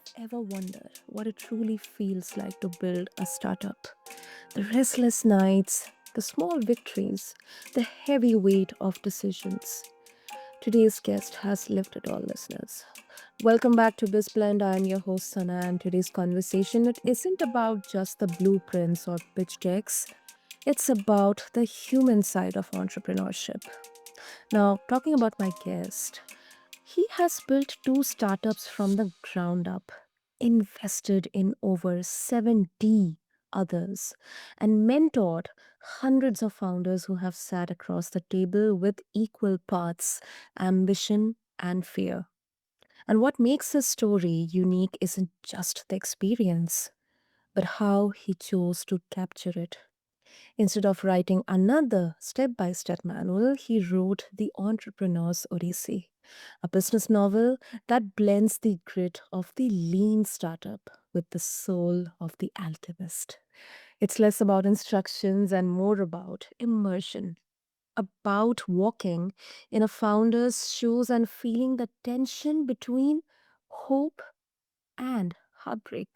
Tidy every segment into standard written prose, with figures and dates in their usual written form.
have ever wondered what it truly feels like to build a startup? The restless nights, the small victories, the heavy weight of decisions. Today's guest has lived it all, listeners. Welcome back to BizBlend. I am your host, Sana, and today's conversation it isn't about just the blueprints or pitch decks. It's about the human side of entrepreneurship. Now, talking about my guest, he has built two startups from the ground up, invested in over 70 others, and mentored hundreds of founders who have sat across the table with equal parts ambition and fear. And what makes his story unique isn't just the experience, but how he chose to capture it. Instead of writing another step by step manual, he wrote The Entrepreneur's Odyssey, a business novel that blends the grit of the lean startup with the soul of the alchemist. It's less about instructions and more about immersion, about walking in a founder's shoes and feeling the tension between hope and heartbreak.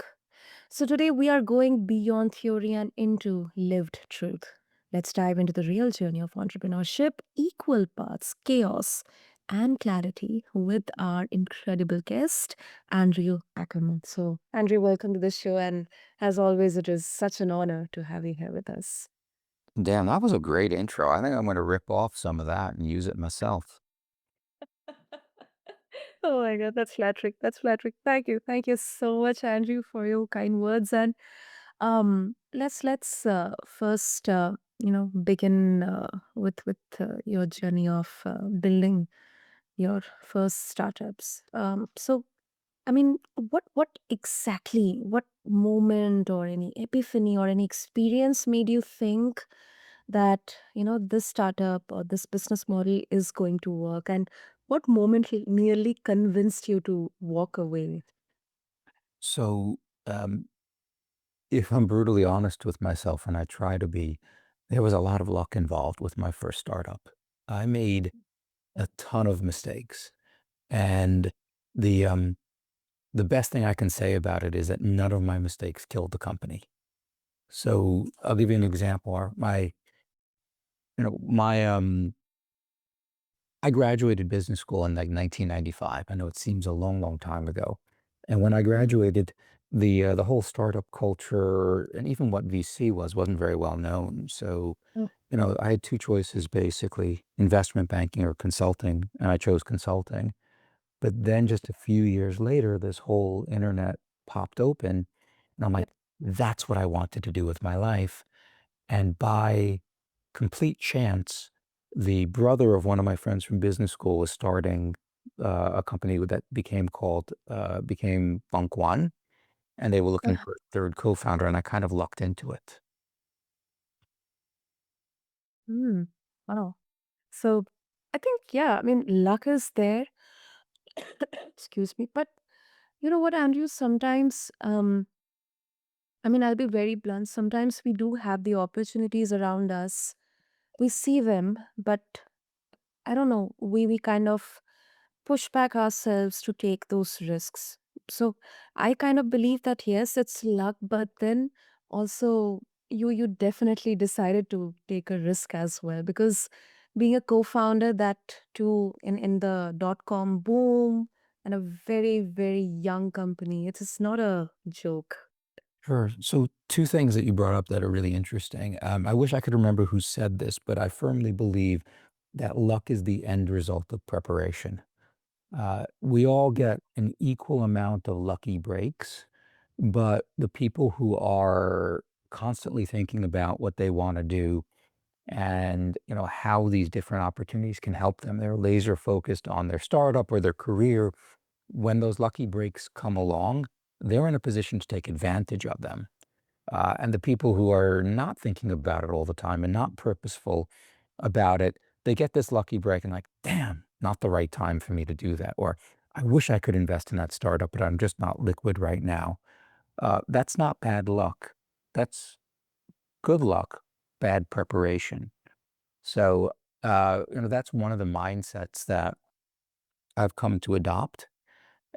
So, today we are going beyond theory and into lived truth. Let's dive into the real journey of entrepreneurship, equal parts chaos and clarity, with our incredible guest, Andrew Ackerman. So, Andrew, welcome to the show. And as always, it is such an honor to have you here with us. Damn, that was a great intro. I think I'm gonna rip off some of that and use it myself. Oh my God, that's flattering. That's flattering. Thank you. Thank you so much, Andrew, for your kind words. And let's first begin with your journey of building your first startups. So I mean, what exactly, what moment or any epiphany or any experience made you think that this startup or this business model is going to work, and what moment nearly convinced you to walk away? So, if I'm brutally honest with myself, and I try to be, there was a lot of luck involved with my first startup. I made a ton of mistakes, and the, um, the best thing I can say about it is that none of my mistakes killed the company. So, I'll give you an example. My I graduated business school in like 1995. I know it seems a long, long time ago. And when I Mm. graduated, the whole startup culture and even what VC wasn't very well known. So, Oh, I had two choices basically, investment banking or consulting, and I chose consulting. But then just a few years later, this whole internet popped open, and I'm yeah. like, that's what I wanted to do with my life. And by complete chance, the brother of one of my friends from business school was starting a company that became Funk One, and they were looking Uh, for a third co-founder, and I kind of lucked into it. mm, wow. So I think, yeah, I mean, luck is there. Excuse me. But you know what, Andrew? Sometimes, I mean, I'll be very blunt. Sometimes we do have the opportunities around us. We see them, but I don't know, we kind of push back ourselves to take those risks. So I kind of believe that yes, it's luck, but then also you definitely decided to take a risk as well, because being a co-founder, that too in the dot-com boom, and a very, very young company, it is not a joke. Sure. So two things that you brought up that are really interesting. I wish I could remember who said this, but I firmly believe that luck is the end result of preparation. We all get an equal amount of lucky breaks, but the people who are constantly thinking about what they want to do and how these different opportunities can help them, they're laser focused on their startup or their career. When those lucky breaks come along, they're in a position to take advantage of them. And the people who are not thinking about it all the time and not purposeful about it, they get this lucky break and like, damn, not the right time for me to do that. Or I wish I could invest in that startup, but I'm just not liquid right now. That's not bad luck. That's good luck, bad preparation. So, that's one of the mindsets that I've come to adopt.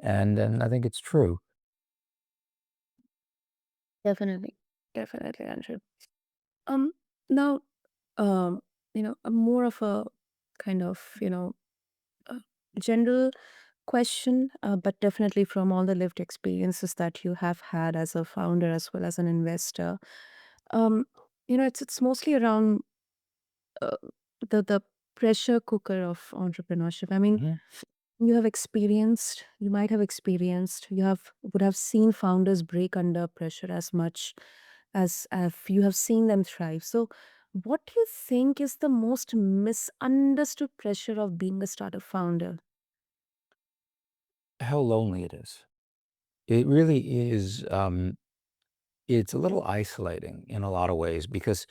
And I think it's true. Definitely. Definitely, Andrew. Um, Now, a more of a kind of, a general question, but definitely from all the lived experiences that you have had as a founder as well as an investor. Um, it's mostly around uh, the pressure cooker of entrepreneurship. I mean, Mhm. you might have experienced, would have seen founders break under pressure as much as if you have seen them thrive. So, what do you think is the most misunderstood pressure of being a startup founder? How lonely it is. It really is, it's a little isolating in a lot of ways because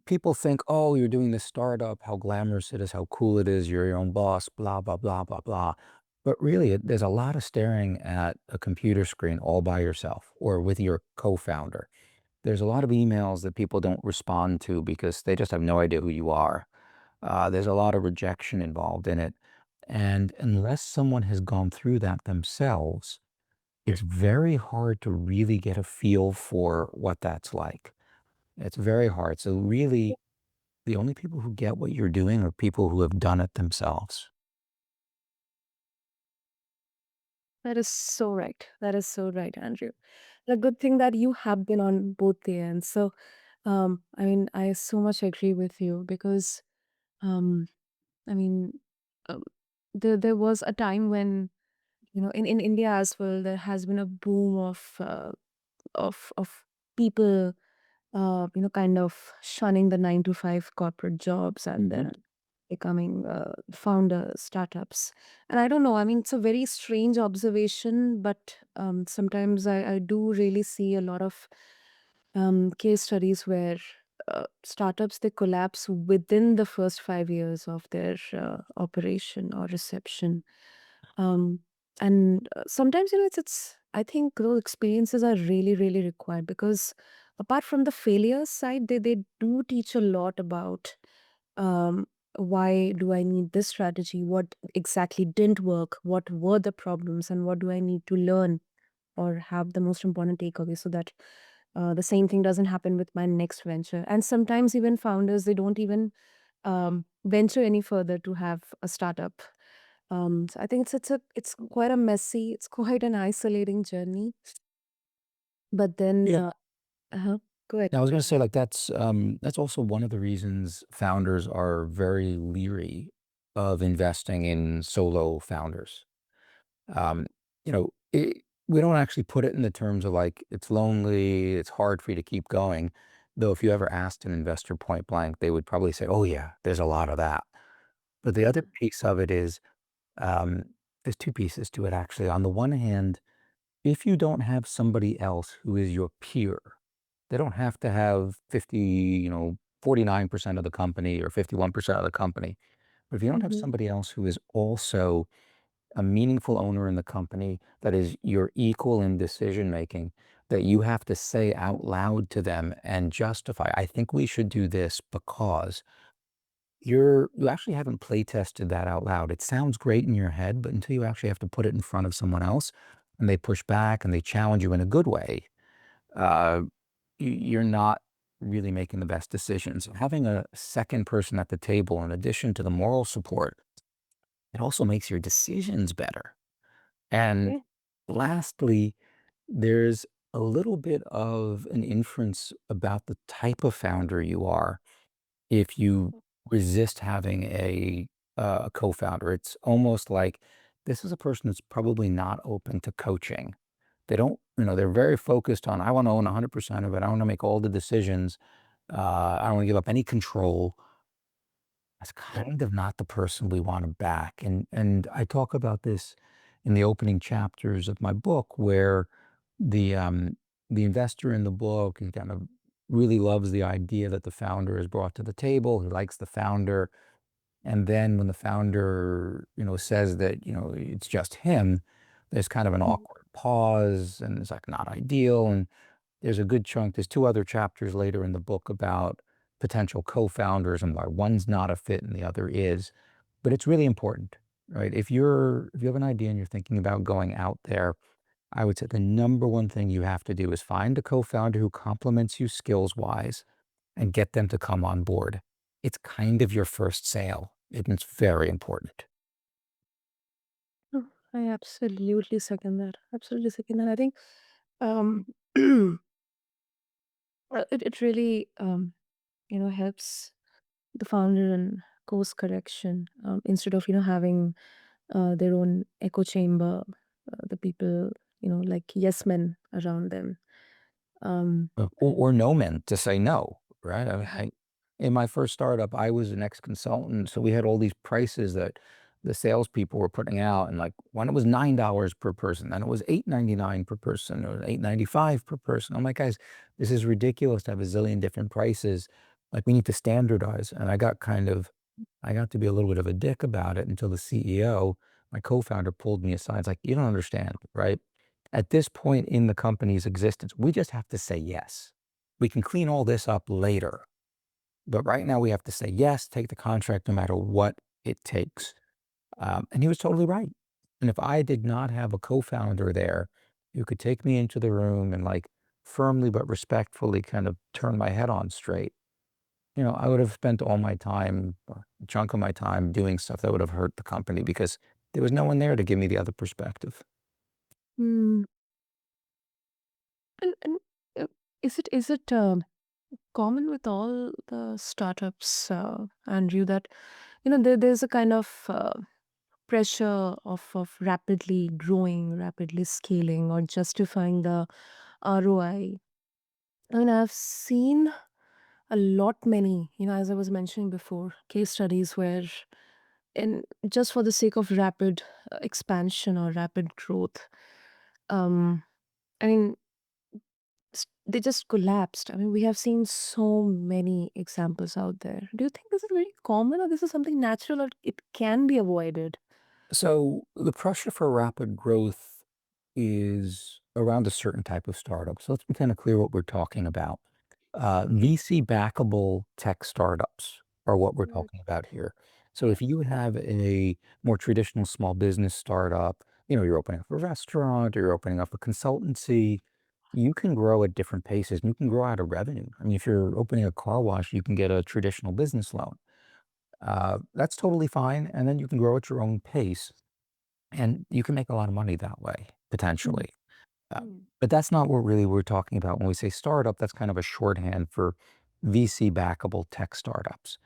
people think, "Oh, you're doing this startup, how glamorous it is, how cool it is, you're your own boss, blah, blah, blah, blah, blah." But really, there's a lot of staring at a computer screen all by yourself or with your co-founder. There's a lot of emails that people don't respond to because they just have no idea who you are. There's a lot of rejection involved in it. And unless someone has gone through that themselves, it's very hard to really get a feel for what that's like. It's very hard. So really, the only people who get what you're doing are people who have done it themselves. That is so right. That is so right, Andrew. The good thing that you have been on both the ends. So, I mean, I so much agree with you because, um, I mean, um, there was a time when, in India as well, there has been a boom of people, kind of shunning the 9 to 5 corporate jobs and Mhm. then becoming founder startups. And I don't know, I mean, it's a very strange observation, but sometimes I do really see a lot of case studies where startups they collapse within the first 5 years of their operation or reception. um, and sometimes it's I think those experiences are really really required because apart from the failure side, they do teach a lot about um, why do I need this strategy, what exactly didn't work, what were the problems, and what do I need to learn or have the most important takeaway so that the same thing doesn't happen with my next venture. And sometimes even founders they don't even venture any further to have a startup. So I think it's quite a messy, it's quite an isolating journey. But then, Yeah. uh-huh, go ahead. Now, I was gonna say, like, that's also one of the reasons founders are very leery of investing in solo founders. Um, we don't actually put it in the terms of, like, it's lonely, it's hard for you to keep going, though if you ever asked an investor point blank, they would probably say, "Oh, yeah, there's a lot of that." But the other piece of it is, um, there's 2 pieces to it, actually. On the one hand, if you don't have somebody else who is your peer, they don't have to have 49% of the company or 51% of the company. But if you don't have Mhm. somebody else who is also a meaningful owner in the company that is your equal in decision making, that you have to say out loud to them and justify, I think we should do this because you actually haven't play tested that out loud. It sounds great in your head, but until you actually have to put it in front of someone else and they push back and they challenge you in a good way, uh, you're not really making the best decisions. Having a second person at the table, in addition to the moral support, it also makes your decisions better. And Yeah. lastly, there's a little bit of an inference about the type of founder you are if you resist having a co-founder. It's almost like this is a person that's probably not open to coaching. They don't, they're very focused on, I want to own 100% of it. I want to make all the decisions. I don't want to give up any control. That's kind of not the person we want to back. And I talk about this in the opening chapters of my book, where the um, the investor in the book, he kind of really loves the idea that the founder is brought to the table. He likes the founder, and then when the founder, says that it's just him, there's kind of an Mhm. awkward pause, and it's like not ideal. And there's a good chunk. There's 2 other chapters later in the book about potential co-founders and why one's not a fit and the other is. But it's really important, right? If you have an idea and you're thinking about going out there, I would say the number one thing you have to do is find a co-founder who complements you skills-wise and get them to come on board. It's kind of your first sale, and it's very important. Oh, I absolutely second that. Absolutely second that. I think um, it really helps the founder in course correction, instead of having their own echo chamber, the people like yes men around them. Um, Or no men to say no, right? yeah. In my first startup, I was an ex-consultant, so we had all these prices that the salespeople were putting out, and like when it was $9 per person, then it was $8.99 per person, or $8.95 per person. I'm like, guys, this is ridiculous to have a zillion different prices. Like we need to standardize. And I got to be a little bit of a dick about it until the CEO, my co-founder, pulled me aside. It's like, you don't understand, right? At this point in the company's existence, we just have to say yes. We can clean all this up later. But right now we have to say yes, take the contract no matter what it takes. And he was totally right. And if I did not have a co-founder there who could take me into the room and like firmly but respectfully kind of turn my head on straight, I would have spent all my time, or a chunk of my time doing stuff that would have hurt the company because there was no one there to give me the other perspective. Mm, and uh, is it common with all the startups, Andrew, that there's a kind of pressure of rapidly growing, rapidly scaling, or justifying the ROI? I mean, I've seen a lot many, as I was mentioning before, case studies where, and just for the sake of rapid expansion or rapid growth, um, I mean, they just collapsed. I mean, we have seen so many examples out there. Do you think this is very common, or this is something natural, or it can be avoided? So the pressure for rapid growth is around a certain type of startup. So let's be kind of clear what we're talking about. VC-backable tech startups are what we're Mm, talking about here. So if you have a more traditional small business startup, you're opening up a restaurant or you're opening up a consultancy, you can grow at different paces and you can grow out of revenue. I mean, if you're opening a car wash, you can get a traditional business loan. That's totally fine. And then you can grow at your own pace and you can make a lot of money that way, mm, potentially. Uh, mm, but that's not what really we're talking about when we say startup. That's kind of a shorthand for VC-backable tech startups.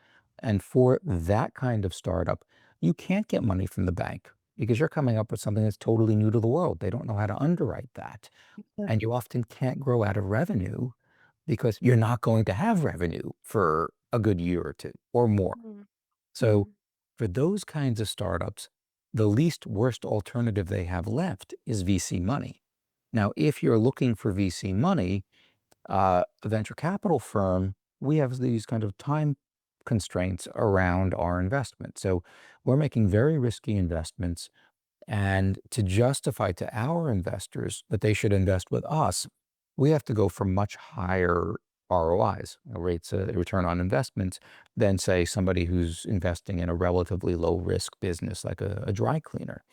And for that kind of startup, you can't get money from the bank because you're coming up with something that's totally new to the world. They don't know how to underwrite that. And you exactly. often can't grow out of revenue because you're not going to have revenue for a good year or two or more. Mm, So mm, for those kinds of startups, the least worst alternative they have left is VC money. Now, if you're looking for VC money, a venture capital firm, we have these kind of time constraints around our investment. So we're making very risky investments. And to justify to our investors that they should invest with us, we have to go for much higher ROIs, rates of return on investments, than say somebody who's investing in a relatively low risk business like a dry cleaner.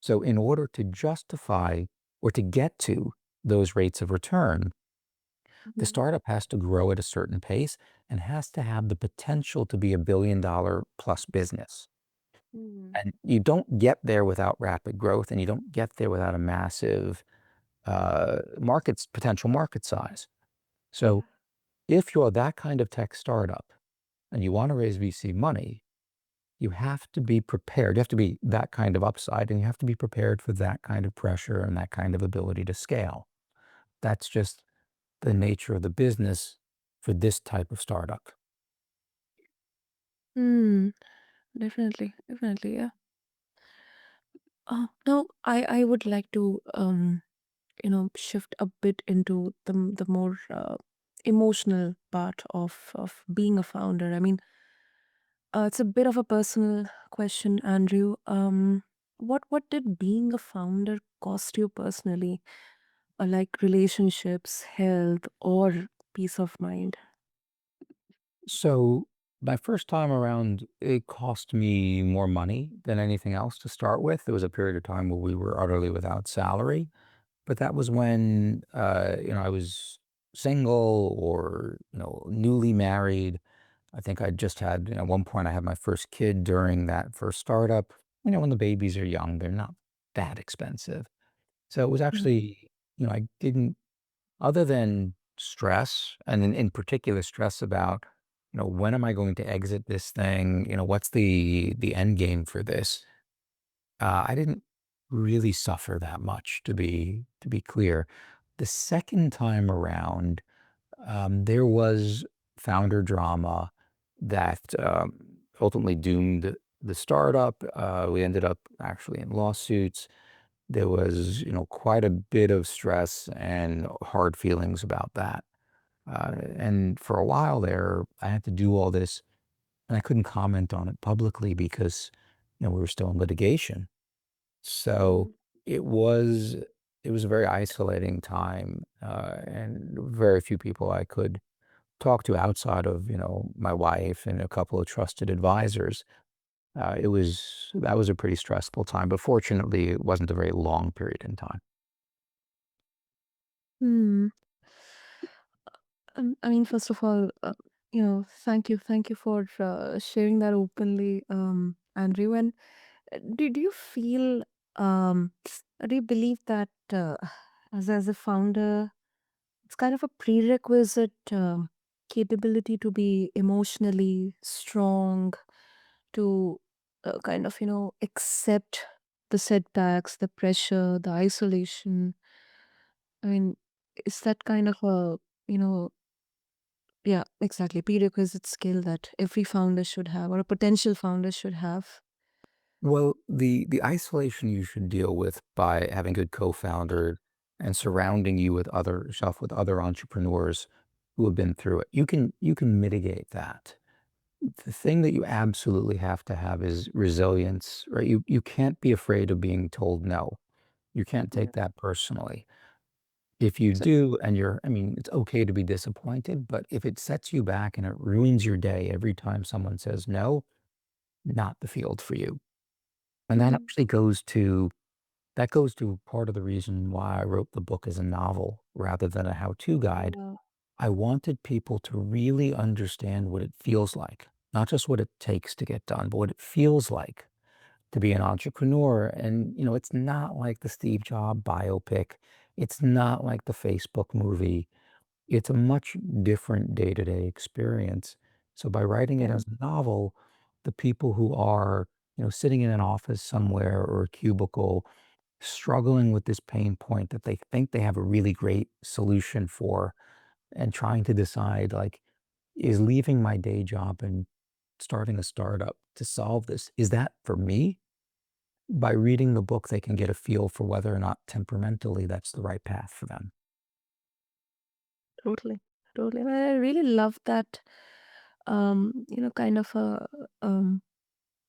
So in order to justify or to get to those rates of return, the mhm, startup has to grow at a certain pace and has to have the potential to be $1 billion plus business. mm. And you don't get there without rapid growth, and you don't get there without a massive potential market size. So Yeah. if you're that kind of tech startup and you want to raise VC money, you have to be prepared. You have to be that kind of upside, and you have to be prepared for that kind of pressure and that kind of ability to scale. That's just the nature of the business for this type of startup. Mm, definitely, definitely, yeah. Now, I would like to shift a bit into the more emotional part of being a founder. I mean, it's a bit of a personal question, Andrew. What did being a founder cost you personally? Like relationships, health, or peace of mind? So my first time around, it cost me more money than anything else to start with. There was a period of time where we were utterly without salary. but that was when, I was single or, newly married. I think I just had, at one point, I had my first kid during that first startup. When the babies are young, they're not that expensive. So it was Mm. actually, I didn't, other than stress, and in particular stress about, when am I going to exit this thing? What's the end game for this? I didn't really suffer that much, to be clear. The second time around, there was founder drama that ultimately doomed the startup. We ended up actually in lawsuits. There was, quite a bit of stress and hard feelings about that. And for a while there, I had to do all this, and I couldn't comment on it publicly because, we were still in litigation. So Mm. it was it was a very isolating time, and very few people I could talk to outside of, my wife and a couple of trusted advisors. That was a pretty stressful time, but fortunately, it wasn't a very long period in time. Hmm. I mean, first of all, thank you for sharing that openly, Andrew. And do you feel, um, do you believe that as a founder, it's kind of a prerequisite capability to be emotionally strong, to kind of, accept the setbacks, the pressure, the isolation? I mean, is that kind of a, you know, yeah, exactly, prerequisite skill that every founder should have or a potential founder should have? Well, the isolation you should deal with by having a good co-founder and surrounding yourself with other entrepreneurs who have been through it. You can mitigate that. The thing that you absolutely have to have is resilience, right? You can't be afraid of being told no. You can't Yeah. take that personally. If you So, do, and I mean, it's okay to be disappointed, but if it sets you back and it ruins your day every time someone says no, not the field for you. And that mm, actually goes to part of the reason why I wrote the book as a novel rather than a how-to guide. yeah, I wanted people to really understand what it feels like, not just what it takes to get done, but what it feels like to be an entrepreneur. And, it's not like the Steve Jobs biopic. It's not like the Facebook movie. It's a much different day-to-day experience. So by writing it yeah, as a novel, the people who are, sitting in an office somewhere or a cubicle struggling with this pain point that they think they have a really great solution for and trying to decide, like, is leaving my day job and starting a startup to solve this, is that for me? By reading the book, they can get a feel for whether or not temperamentally that's the right path for them. totally, totally. And I really love that, kind of a um,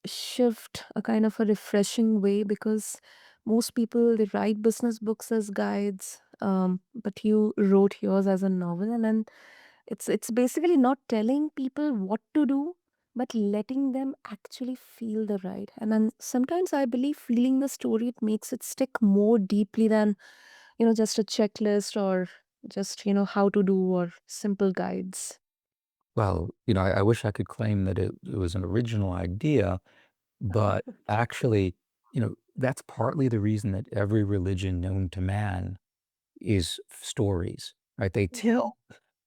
shift, a kind of a refreshing way, because most people they write business books as guides, but you wrote yours as a novel, and then it's basically not telling people what to do, but letting them actually feel the ride. And then sometimes I believe feeling the story, it makes it stick more deeply than, just a checklist or just, how to do or simple guides. Well, I wish I could claim that it was an original idea, but actually, that's partly the reason that every religion known to man is stories, right? They Mhm. tell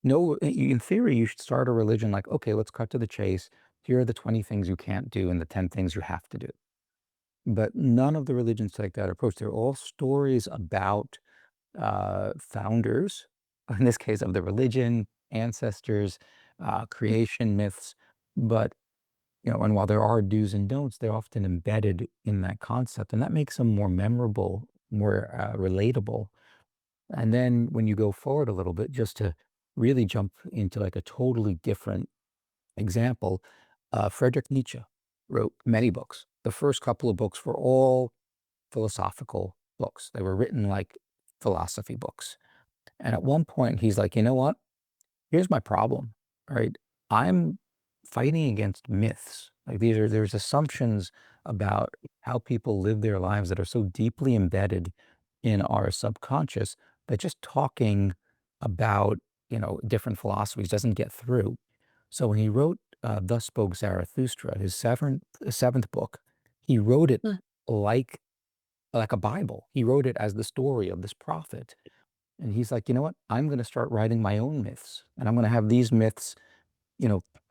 no, in theory, you should start a religion like, okay, let's cut to the chase. Here are the 20 things you can't do and the 10 things you have to do. But none of the religions take that approach. They're all stories about founders, in this case of the religion, ancestors, creation myths. But, and while there are do's and don'ts, they're often embedded in that concept. And that makes them more memorable, more relatable. And then when you go forward a little bit, just to really jump into like a totally different example, Friedrich Nietzsche wrote many books. The first couple of books were all philosophical books. They were written like philosophy books. And at one point, he's like, you know what? Here's my problem, right? I'm fighting against myths. Like there's assumptions about how people live their lives that are so deeply embedded in our subconscious that just talking about, different philosophies doesn't get through. So when he wrote Thus Spoke Zarathustra, his seventh book, he wrote it Huh. like like a Bible. He wrote it as the story of this prophet. And he's like, you know what? I'm going to start writing my own myths. And I'm going to have these myths,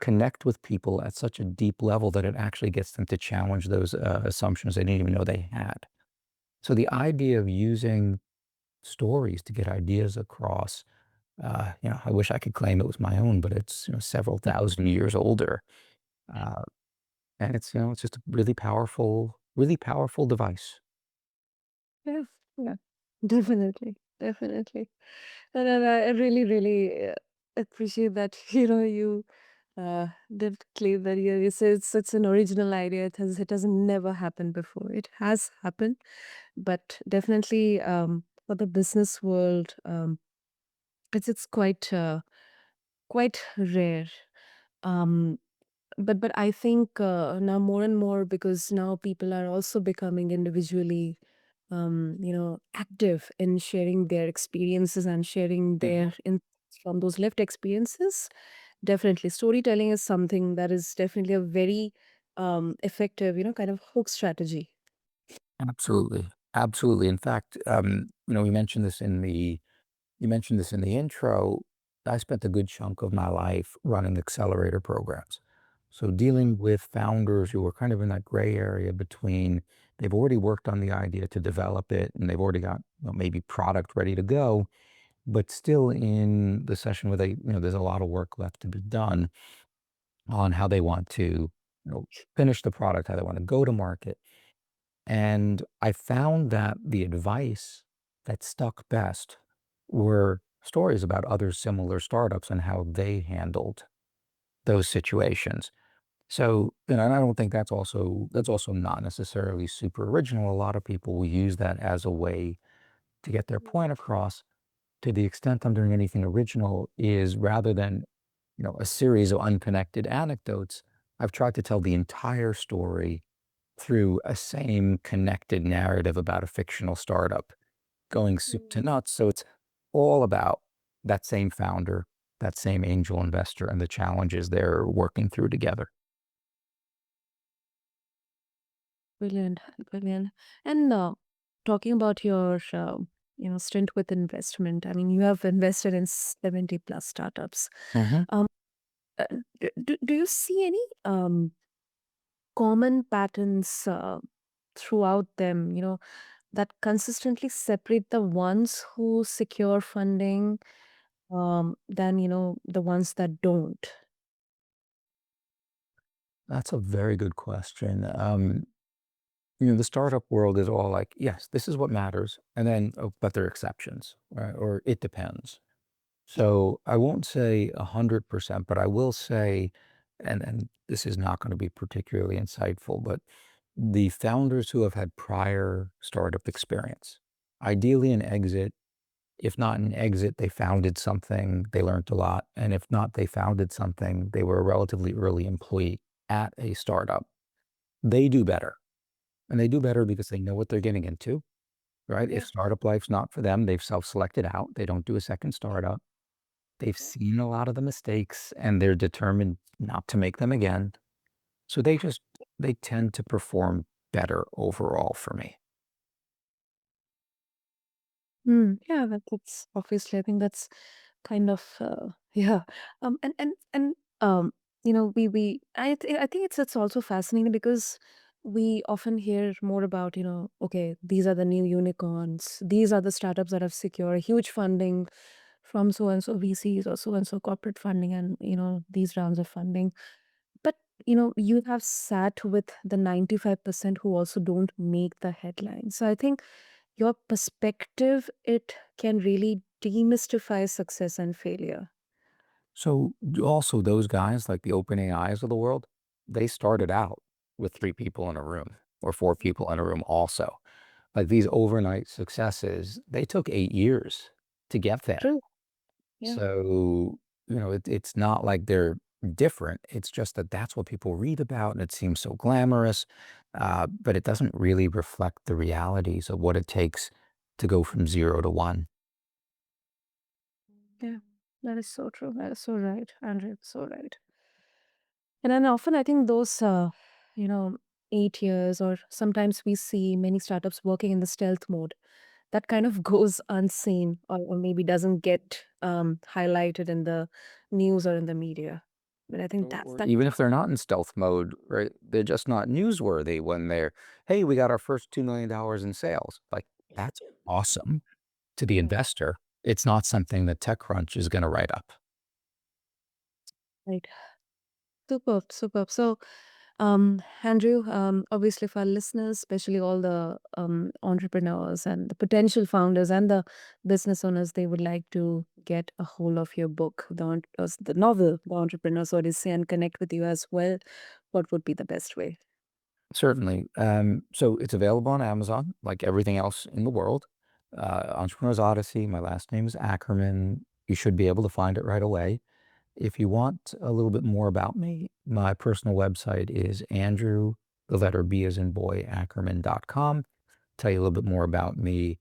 connect with people at such a deep level that it actually gets them to challenge those assumptions they didn't even know they had. So the idea of using stories to get ideas across, I wish I could claim it was my own, but it's, several thousand years older. Uh, and it's just a really powerful device. Yeah, yeah, definitely, definitely. And I really, really appreciate that, you did claim that you said it's an original idea. It has never happened before. It has happened, but definitely for the business world, it's quite rare. Um, but I think now more and more, because now people are also becoming individually active in sharing their experiences and sharing Mhm. their insights from those lived experiences. Definitely storytelling is something that is definitely a very effective kind of hook strategy. Absolutely. Absolutely. In fact, we mentioned this in the you mentioned this in the intro. I spent a good chunk of my life running accelerator programs. So dealing with founders who are kind of in that gray area between they've already worked on the idea to develop it and they've already got maybe product ready to go, but still in the session where there's a lot of work left to be done on how they want to, finish the product, how they want to go to market. And I found that the advice that stuck best were stories about other similar startups and how they handled those situations. So, and I don't think that's also not necessarily super original. A lot of people will use that as a way to get their point across. To the extent I'm doing anything original is rather than, a series of unconnected anecdotes, I've tried to tell the entire story through a same connected narrative about a fictional startup going soup to Mm. nuts. So it's all about that same founder, that same angel investor, and the challenges they're working through together. Brilliant, brilliant. And talking about your stint with investment, I mean, you have invested in 70 plus startups. Mhm. Um, uh, do you see any common patterns throughout them, that consistently separate the ones who secure funding than, the ones that don't? That's a very good question. The startup world is all like, yes, this is what matters. And then, oh, but there are exceptions, right? Or it depends. So I won't say 100%, but I will say, and this is not going to be particularly insightful, but the founders who have had prior startup experience, ideally an exit. If not an exit, they founded something, they learned a lot. And if not, they founded something, they were a relatively early employee at a startup. They do better. And they do better because they know what they're getting into, right? If Yeah. startup life's not for them, they've self-selected out. They don't do a second startup. They've seen a lot of the mistakes and they're determined not to make them again. So they tend to perform better overall for me. Yeah, that's obviously, I think that's kind of yeah. And I think it's also fascinating because we often hear more about, okay, these are the new unicorns, these are the startups that have secured huge funding from so and so VCs or so and so corporate funding, and these rounds of funding. But you have sat with the 95% who also don't make the headlines. So I think your perspective, it can really demystify success and failure. So also those guys like the opening eyes of the world, they started out with three people in a room or four people in a room also. Like these overnight successes, they took 8 years to get there. True. Yeah. So, it's not like they're different. It's just that that's what people read about and it seems so glamorous, but it doesn't really reflect the realities of what it takes to go from 0 to 1. Yeah, that is so true. That is so right, Andrew. So right. And then often I think those, you know, 8 years, or sometimes we see many startups working in the stealth mode. That kind of goes unseen, or maybe doesn't get highlighted in the news or in the media. But I think that's Or that. even if they're not in stealth mode, right? They're just not newsworthy when they're, hey, we got our first $2 million in sales. Like, that's awesome to the investor. It's not something that TechCrunch is going to write up. Right. Superb, superb. So, Andrew, obviously for our listeners, especially all the entrepreneurs and the potential founders and the business owners, they would like to get a hold of your book, the novel, The Entrepreneur's Odyssey, and connect with you as well. What would be the best way? Certainly. So it's available on Amazon, like everything else in the world. Entrepreneur's Odyssey. My last name is Ackerman. You should be able to find it right away. If you want a little bit more about me, my personal website is Andrew, the letter B as in boy, Ackerman.com. Tell you a little bit more about me.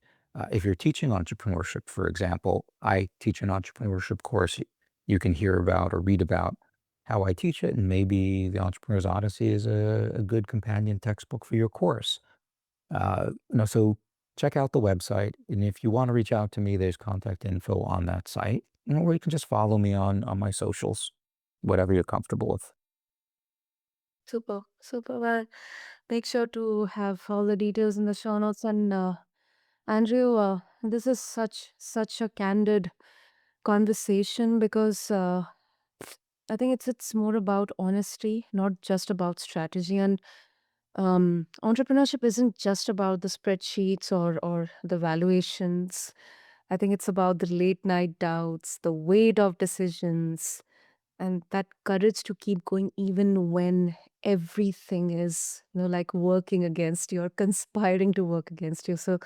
If you're teaching entrepreneurship, for example, I teach an entrepreneurship course. You can hear about or read about how I teach it, and maybe the Entrepreneur's Odyssey is a good companion textbook for your course. So check out the website, and if you want to reach out to me, there's contact info on that site, or you can just follow me on my socials, whatever you're comfortable with. Super, super. Well, make sure to have all the details in the show notes. And Andrew, this is such a candid conversation, because I think it's more about honesty, not just about strategy. And entrepreneurship isn't just about the spreadsheets or the valuations. I think it's about the late night doubts, the weight of decisions, and that courage to keep going even when everything is, like working against you or conspiring to work against you. So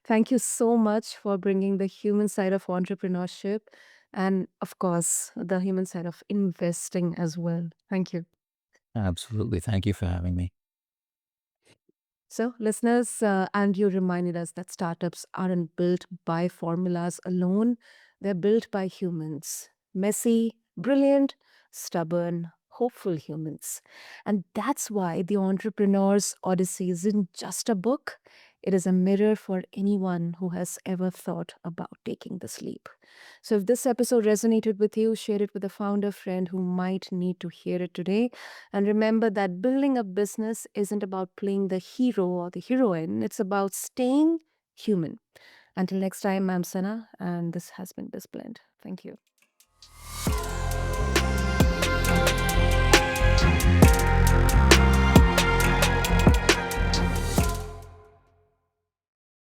thank you so much for bringing the human side of entrepreneurship, and of course the human side of investing as well. Thank you. Absolutely. Thank you for having me. So, listeners, and you reminded us that startups aren't built by formulas alone, they're built by humans. Messy, brilliant, stubborn, hopeful humans. And that's why The Entrepreneur's Odyssey isn't just a book, it is a mirror for anyone who has ever thought about taking this leap. So, if this episode resonated with you, share it with a founder friend who might need to hear it today. And remember that building a business isn't about playing the hero or the heroine, it's about staying human. Until next time, I'm Sana, and this has been BizBlend. Thank you.